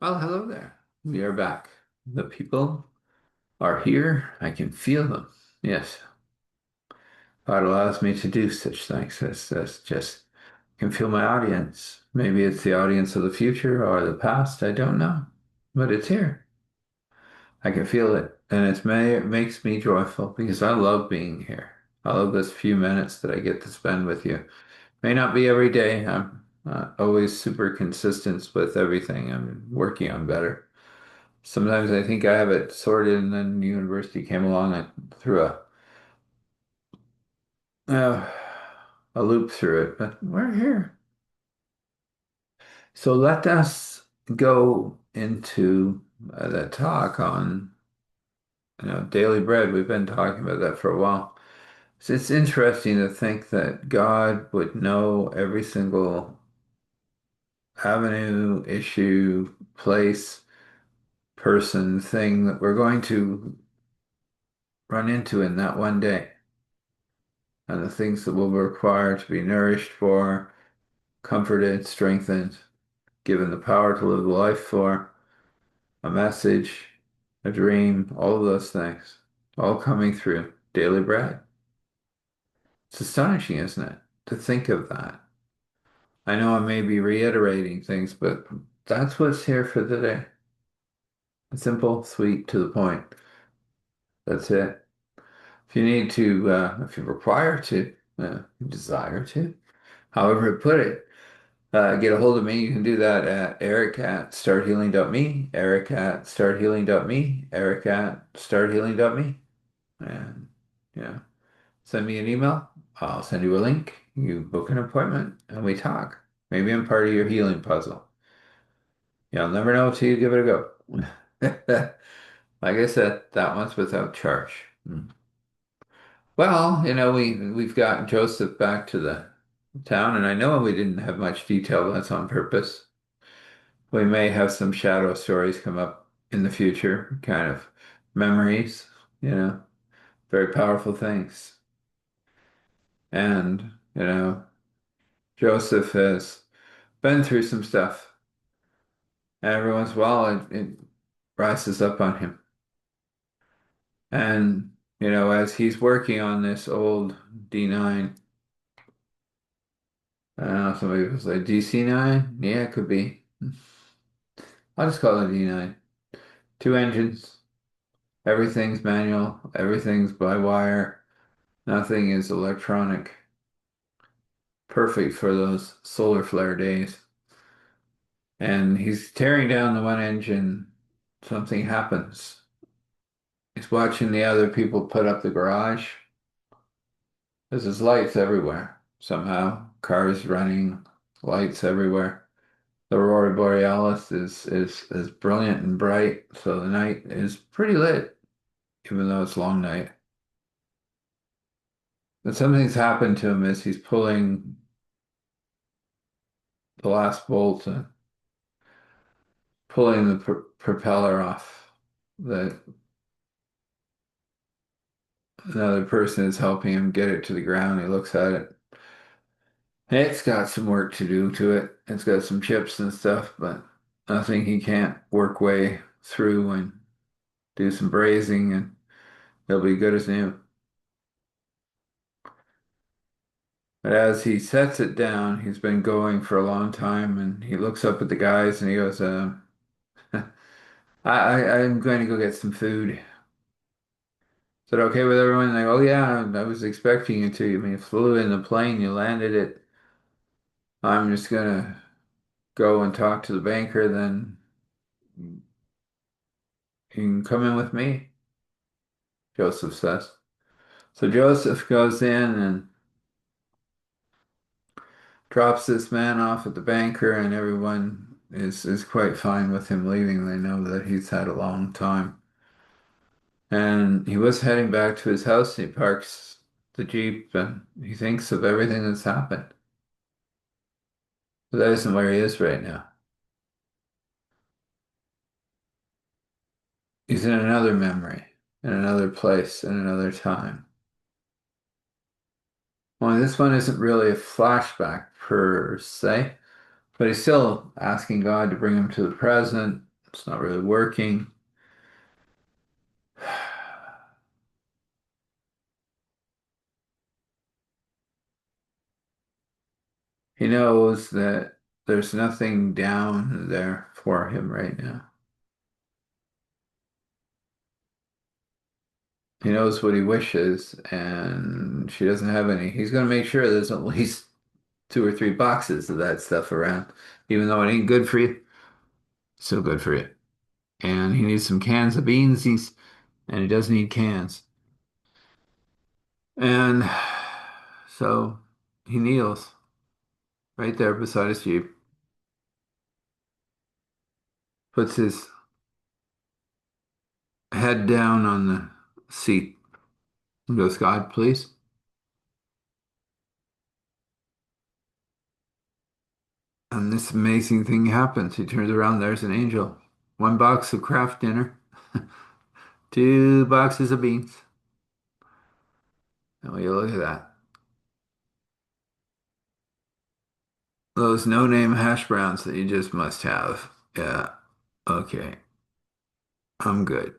Well, hello there. We are back. The people are here. I can feel them. Yes, God allows me to do such things. That's just can feel my audience. Maybe it's the audience of the future or the past. I don't know, but it's here. I can feel it, and it makes me joyful because I love being here. I love this few minutes that I get to spend with you. May not be every day. I'm always super consistent with everything. I'm working on better. Sometimes I think I have it sorted, and then university came along and threw uh, a loop through it. But we're here. So let us go into the talk on daily bread. We've been talking about that for a while. So it's interesting to think that God would know every single avenue, issue, place, person, thing that we're going to run into in that one day, and the things that will require to be nourished for, comforted, strengthened, given the power to live life for, a message, a dream, all of those things, all coming through daily bread. It's astonishing, isn't it, to think of that? I know I may be reiterating things, but that's what's here for the day. Simple, sweet, to the point. That's it. If you need to, if you require to, desire to, however to put it, get a hold of me. You can do that at eric@starthealing.me, eric@starthealing.me, eric@starthealing.me. And yeah, send me an email. I'll send you a link. You book an appointment and we talk. Maybe I'm part of your healing puzzle. You'll never know until you give it a go. Like I said, that one's without charge. Mm. Well, we've got Joseph back to the town, and I know we didn't have much detail. That's on purpose. We may have some shadow stories come up in the future, kind of memories, you know, very powerful things. And, Joseph has been through some stuff, and every once in a while it rises up on him. And, as he's working on this old D9, I don't know, somebody was like, DC9? Yeah, it could be. I'll just call it D9. Two engines, everything's manual, everything's by wire. Nothing is electronic. Perfect for those solar flare days. And he's tearing down the one engine. Something happens. He's watching the other people put up the garage. There's lights everywhere. Somehow, cars running, lights everywhere. The Aurora Borealis is brilliant and bright, so the night is pretty lit, even though it's long night. But something's happened to him as he's pulling the last bolt and pulling the propeller off. That another person is helping him get it to the ground. He looks at it. It's got some work to do to it. It's got some chips and stuff, but nothing he can't work way through and do some brazing, and it'll be good as new. But as he sets it down, he's been going for a long time, and he looks up at the guys and he goes, I'm going to go get some food. Is that okay with everyone? And they go, oh yeah, I was expecting you to. I mean, you flew in the plane, you landed it. I'm just gonna go and talk to the banker, then you can come in with me, Joseph says. So Joseph goes in and drops this man off at the banker, and everyone is quite fine with him leaving. They know that he's had a long time. And he was heading back to his house. He parks the Jeep and he thinks of everything that's happened. But that isn't where he is right now. He's in another memory, in another place, in another time. Well, this one isn't really a flashback per se, but he's still asking God to bring him to the present. It's not really working. He knows that there's nothing down there for him right now. He knows what he wishes, and she doesn't have any. He's going to make sure there's at least two or three boxes of that stuff around, even though it ain't good for you. Still good for you. And he needs some cans of beans. And he does need cans. And so he kneels right there beside his Jeep, puts his head down on the seat, and goes, God, please. And this amazing thing happens. He turns around, there's an angel. One box of Kraft dinner, two boxes of beans. And will you look at that? Those no-name hash browns that you just must have. Yeah, okay, I'm good.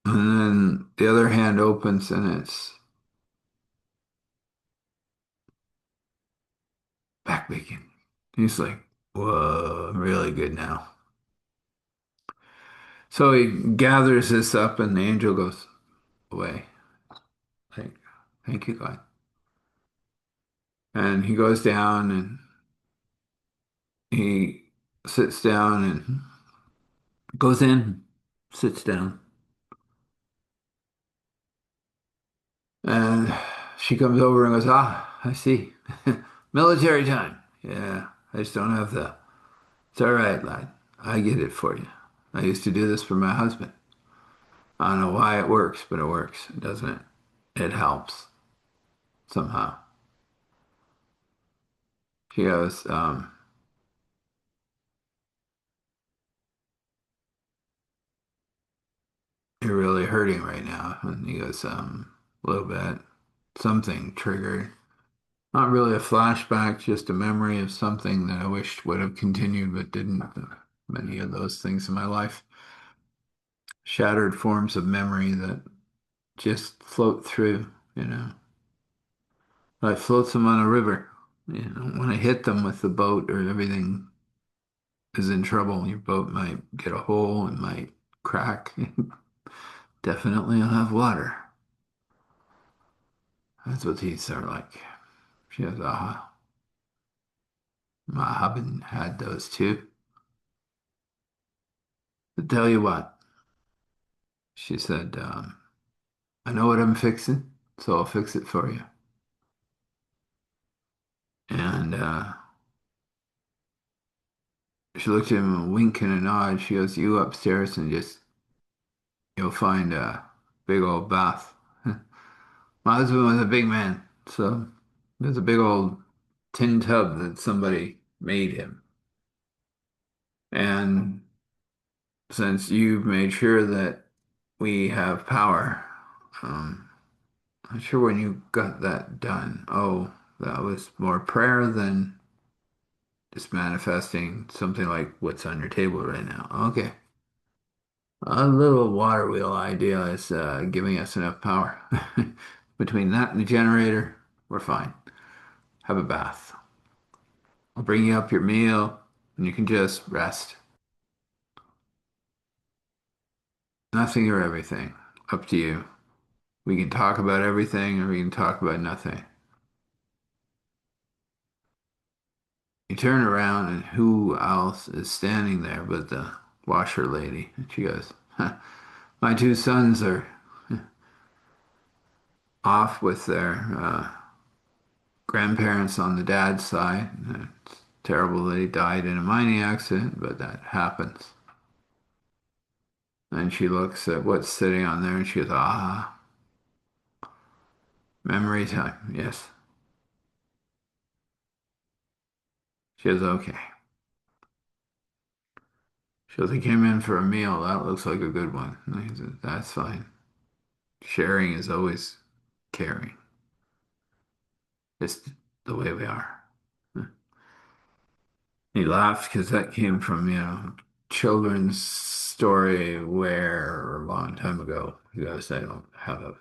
And then the other hand opens and it's back bacon. He's like, whoa, I'm really good now. So he gathers this up and the angel goes away. Like, thank you, God. And he goes down and he sits down and goes in, sits down. And she comes over and goes, ah, I see. Military time. Yeah, I just don't have the. It's all right, lad. I get it for you. I used to do this for my husband. I don't know why it works, but it works, doesn't it? It helps somehow. She goes, you're really hurting right now. And he goes, a little bit. Something triggered. Not really a flashback, just a memory of something that I wished would have continued but didn't. Many of those things in my life. Shattered forms of memory that just float through, you know. Like floats them on a river. You know, when I hit them with the boat or everything is in trouble, your boat might get a hole and might crack. Definitely I'll have water. That's what these are like. She goes, aha. My husband had those too. But tell you what, she said, I know what I'm fixing, so I'll fix it for you. And she looked at him, a wink and a nod. She goes, you upstairs and just, you'll find a big old bath. My husband was a big man, so there's a big old tin tub that somebody made him. And since you've made sure that we have power, um, I'm sure when you got that done, oh, that was more prayer than just manifesting something like what's on your table right now. Okay. A little water wheel idea is giving us enough power. Between that and the generator, we're fine. Have a bath. I'll bring you up your meal and you can just rest. Nothing or everything. Up to you. We can talk about everything or we can talk about nothing. You turn around and who else is standing there but the washer lady? And she goes, huh, my two sons are off with their grandparents on the dad's side. It's terrible that he died in a mining accident, but that happens. And she looks at what's sitting on there and she goes, ah, memory time. Yes. She goes, okay. She goes, I came in for a meal. That looks like a good one. And I said, that's fine. Sharing is always caring. It's the way we are. He laughed because that came from, children's story where a long time ago, you guys, I don't have a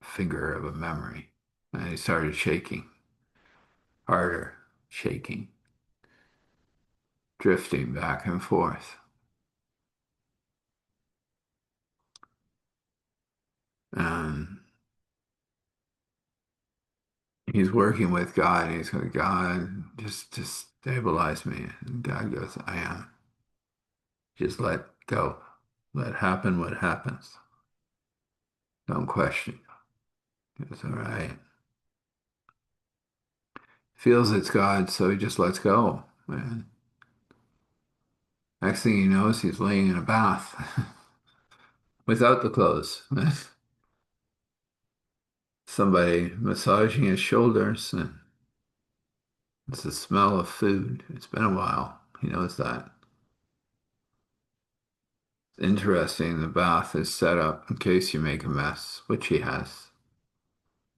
figure of a memory. And he started shaking, harder, shaking, drifting back and forth. And he's working with God. And he's going, God, just stabilize me. And God goes, I am. Just let go. Let happen what happens. Don't question. It's all right. Feels it's God, so he just lets go. And next thing he knows, he's laying in a bath without the clothes. Somebody massaging his shoulders, and it's the smell of food. It's been a while. He knows that. Interesting, the bath is set up in case you make a mess, which he has.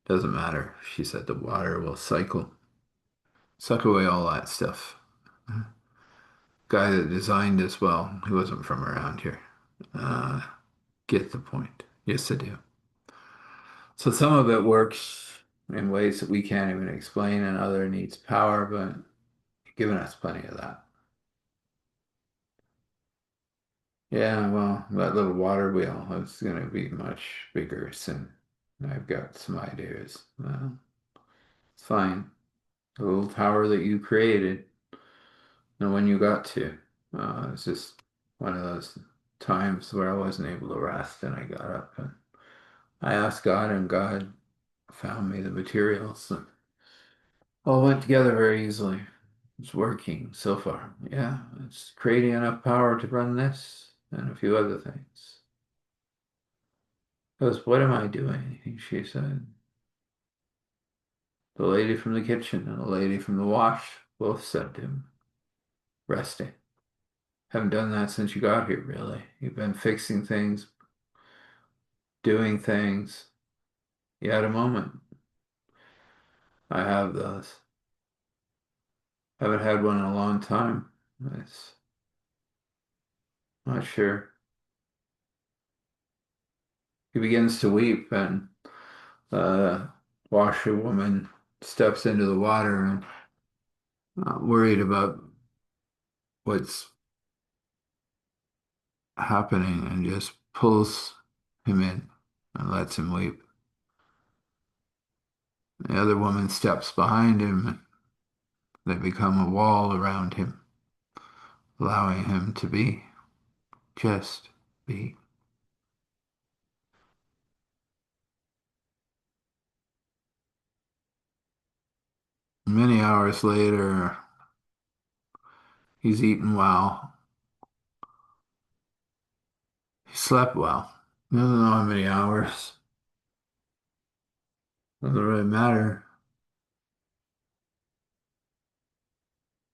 Doesn't matter. She said the water will suck away all that stuff. Guy that designed this well, he wasn't from around here. Uh, get the point. Yes, I do. So some of it works in ways that we can't even explain, and other needs power, but giving us plenty of that. Yeah, well, that little water wheel is going to be much bigger soon. I've got some ideas. Well, it's fine. The little tower that you created, and when you got to, it's just one of those times where I wasn't able to rest, and I got up and I asked God, and God found me the materials. And all went together very easily. It's working so far. Yeah, it's creating enough power to run this and a few other things. Because what am I doing? She said. The lady from the kitchen and the lady from the wash both said to him, resting. Haven't done that since you got here, really. You've been fixing things, doing things. You had a moment. I have those. Haven't had one in a long time. It's not sure. He begins to weep, and the washerwoman steps into the water and worried about what's happening and just pulls him in and lets him weep. The other woman steps behind him and they become a wall around him, allowing him to be, just be. Many hours later, he's eaten well. He slept well. Doesn't know how many hours. Doesn't really matter.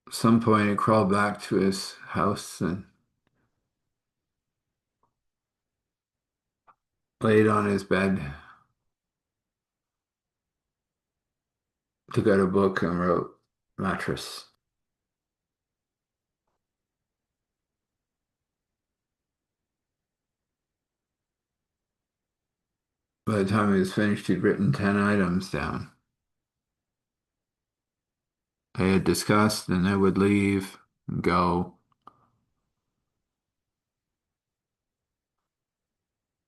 At some point, he crawled back to his house and laid on his bed, took out a book and wrote mattress. By the time he was finished, he'd written 10 items down. They had discussed and they would leave and go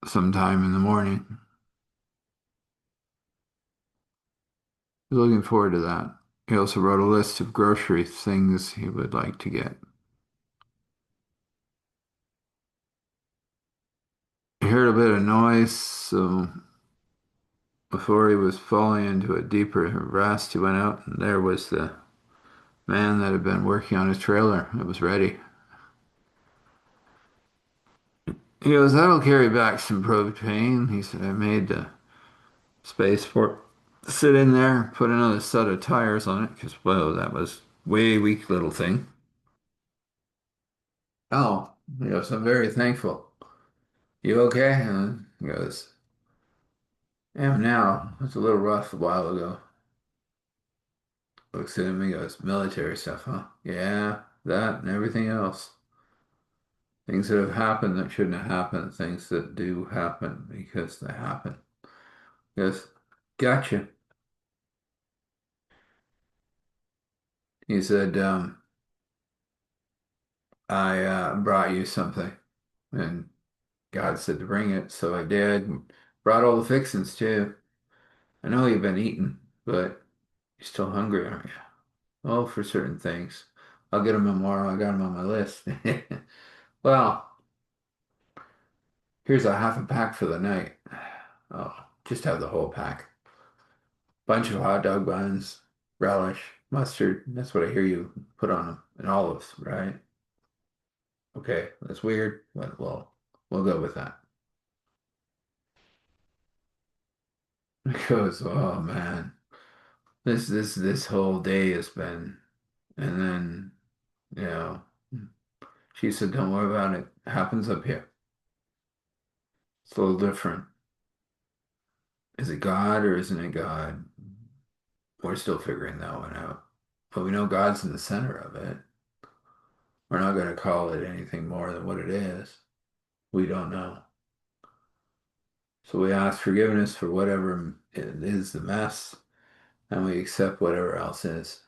sometime in the morning. He was looking forward to that. He also wrote a list of grocery things he would like to get. He heard a bit of noise, so before he was falling into a deeper rest, he went out, and there was the man that had been working on his trailer. It was ready. He goes, that'll carry back some propane. He said, I made the space for it to sit in there, put another set of tires on it, because, well, that was way weak little thing. Oh, he goes, I'm very thankful. You okay? And he goes, am now. It was a little rough a while ago. Looks at him, he goes, military stuff, huh? Yeah, that and everything else. Things that have happened that shouldn't have happened, things that do happen because they happen. He goes, gotcha. He said, I brought you something. And God said to bring it, so I did. Brought all the fixings too. I know you've been eating, but you're still hungry, aren't you? Oh, for certain things. I'll get them tomorrow. I got them on my list. Well, here's a half a pack for the night. Oh, just have the whole pack. Bunch of hot dog buns, relish, mustard. That's what I hear you put on them. And olives, right? Okay, that's weird, but we'll go with that. It goes, oh man, this whole day has been, and then you know, she said, don't worry about it. It happens up here. It's a little different. Is it God or isn't it God? We're still figuring that one out. But we know God's in the center of it. We're not going to call it anything more than what it is. We don't know. So we ask forgiveness for whatever it is, the mess, and we accept whatever else is.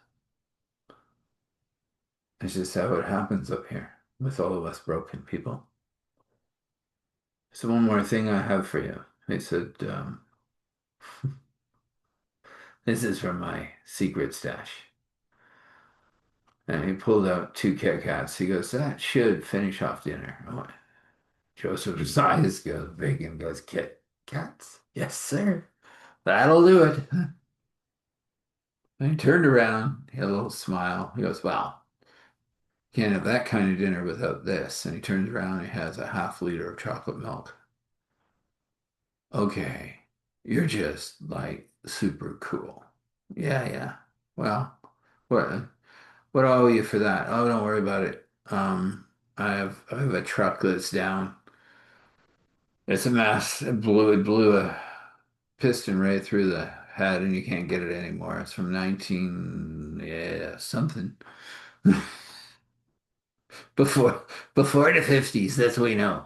It's just how it happens up here with all of us broken people. So one more thing I have for you. He said, this is from my secret stash. And he pulled out two Kit Kats. He goes, that should finish off dinner. Oh, Joseph's eyes goes big and goes, Kit Kats? Yes, sir. That'll do it. And he turned around, he had a little smile. He goes, well, can't have that kind of dinner without this. And he turns around and he has a half-liter of chocolate milk. Okay, you're just like super cool. Yeah, yeah. Well, what what do I owe you for that? Oh, don't worry about it. I have a truck that's down. It's a mess. It blew a piston right through the head and you can't get it anymore. It's from 19 yeah, something. Before before the 50s, that's what we know.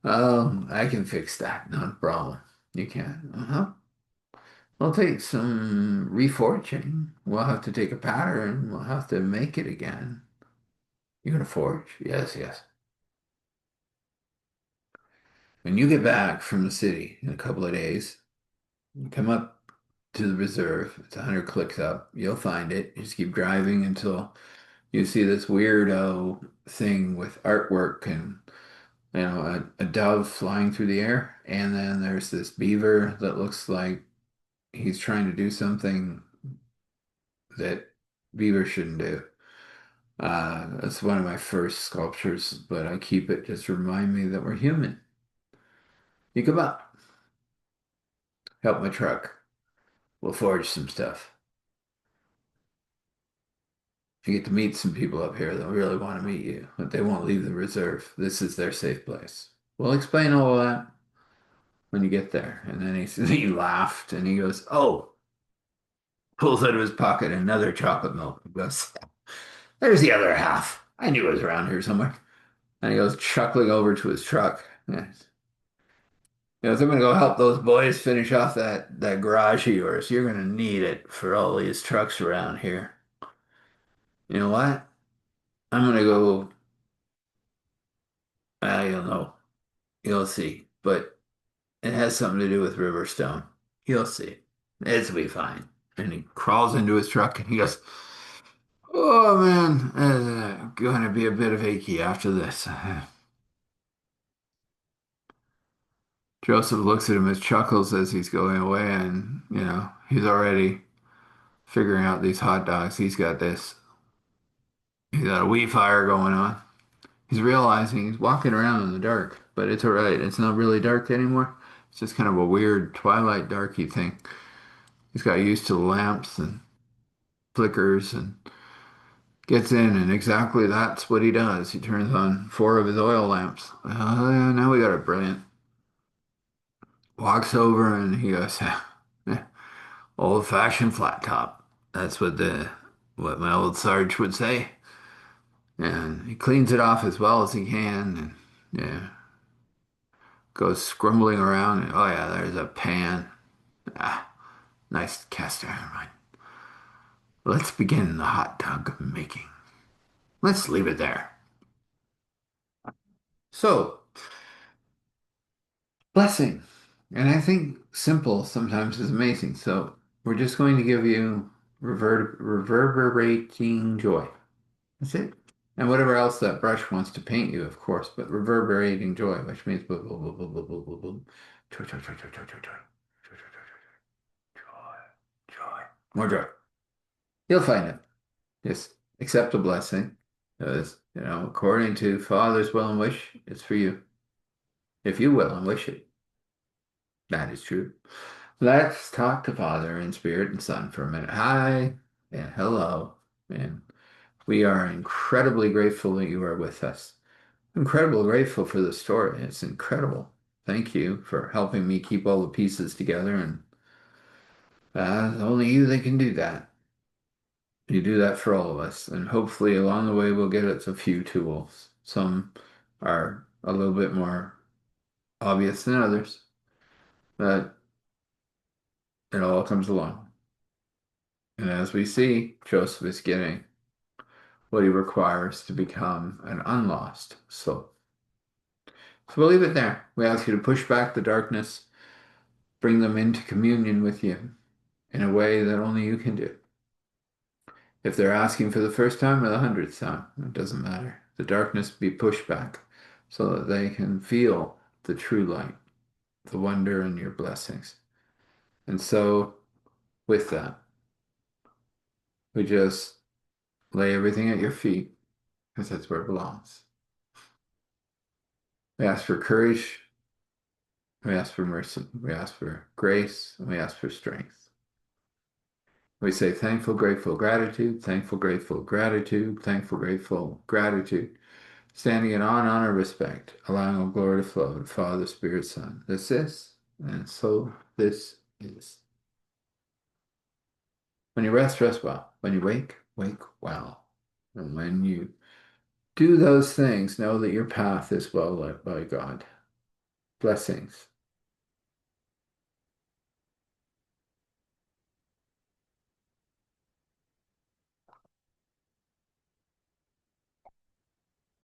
I can fix that, not a problem. You can. Uh-huh. We'll take some reforging. We'll have to take a pattern. We'll have to make it again. You're gonna forge? Yes, yes. When you get back from the city in a couple of days, you come up to the reserve. It's 100 clicks up. You'll find it. You just keep driving until you see this weirdo thing with artwork and a dove flying through the air. And then there's this beaver that looks like he's trying to do something that beaver shouldn't do. That's one of my first sculptures, but I keep it just to remind me that we're human. You come up, help my truck. We'll forge some stuff. You get to meet some people up here that really want to meet you, but they won't leave the reserve. This is their safe place. We'll explain all of that when you get there. And then he laughed and he goes, oh, pulls out of his pocket another chocolate milk. He goes, there's the other half. I knew it was around here somewhere. And he goes chuckling over to his truck. Yes. He goes, I'm gonna go help those boys finish off that garage of yours. You're gonna need it for all these trucks around here. You know what? I'm gonna go, I don't know. You'll see. But it has something to do with Riverstone. You'll see. It'll be fine. And he crawls into his truck and he goes, oh man, gonna be a bit of achy after this. Joseph looks at him and chuckles as he's going away, and he's already figuring out these hot dogs. He's got a wee fire going on. He's realizing he's walking around in the dark, but it's all right. It's not really dark anymore. It's just kind of a weird twilight darky thing. He's got used to the lamps and flickers and gets in, and exactly that's what he does. He turns on four of his oil lamps. Oh, yeah, now we got it brilliant. Walks over and he goes, old-fashioned flat top. That's what the what my old Sarge would say. And he cleans it off as well as he can, and yeah, goes scrumbling around. And, oh yeah, there's a pan. Ah, nice cast iron mine. Let's begin the hot dog making. Let's leave it there. So, blessing. And I think simple sometimes is amazing. So, we're just going to give you reverberating joy. That's it. And whatever else that brush wants to paint you, of course, but reverberating joy, which means boom, boom, boom, boom, boom, boom, boom, boom. Joy, joy, joy, joy, joy, joy, joy. Joy, joy, joy, joy, joy, joy. More joy. You'll find it. Just accept the blessing. Because, according to Father's will and wish, it's for you. If you will and wish it. That is true. Let's talk to Father in Spirit and Son for a minute. Hi and hello. And we are incredibly grateful that you are with us. Incredibly grateful for the story. It's incredible. Thank you for helping me keep all the pieces together. And only you that can do that. You do that for all of us. And hopefully along the way, we'll get us a few tools. Some are a little bit more obvious than others, but it all comes along. And as we see, Joseph is getting what he requires to become an unlost soul. So we'll leave it there. We ask you to push back the darkness, bring them into communion with you in a way that only you can do. If they're asking for the first time or the 100th time, it doesn't matter. The darkness be pushed back so that they can feel the true light, the wonder and your blessings. And so, with that, we just lay everything at your feet because that's where it belongs. We ask for courage, we ask for mercy, we ask for grace, and we ask for strength. We say thankful, grateful, gratitude, thankful, grateful, gratitude, thankful, grateful, gratitude, standing in awe and honor, respect, allowing all glory to flow to Father, Spirit, Son. This is, and so this is. When you rest, rest well. When you wake, wake well. And when you do those things, know that your path is well lit by God. Blessings.